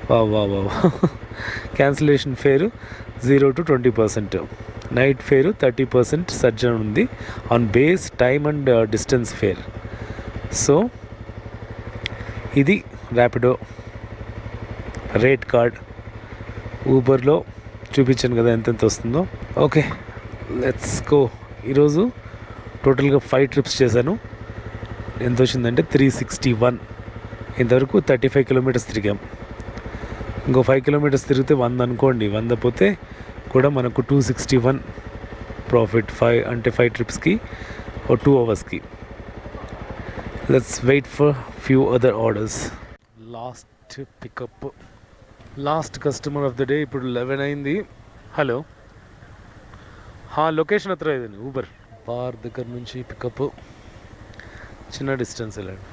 వా వా వా cancellation fare 0 to 20%. Night fare 30% సర్జన్ ఉంది on base time and distance fare. So ఇది ర్యాపిడో రేట్ కార్డ్. ఊబర్లో చూపించాను కదా ఎంతెంత వస్తుందో. Okay, let's go. ఈరోజు టోటల్గా 5 trips చేశాను. ఎంత వచ్చిందంటే 361. ఇంతవరకు 35 kilometers తిరిగాం. ఇంకో 5 kilometers తిరిగితే 100 అనుకోండి. 100 పోతే కూడా మనకు 261 ప్రాఫిట్. 5 tripsకి ఓ 2 hours. Let's wait for few other orders. Last pickup, last customer of the day. ఇప్పుడు 11 అయింది. హలో, లొకేషన్ హತ್ರ ఇదండి ఊబర్ బార్ దగ్గర నుంచి పికప్. చిన్న డిస్టెన్స్ వెళ్ళండి.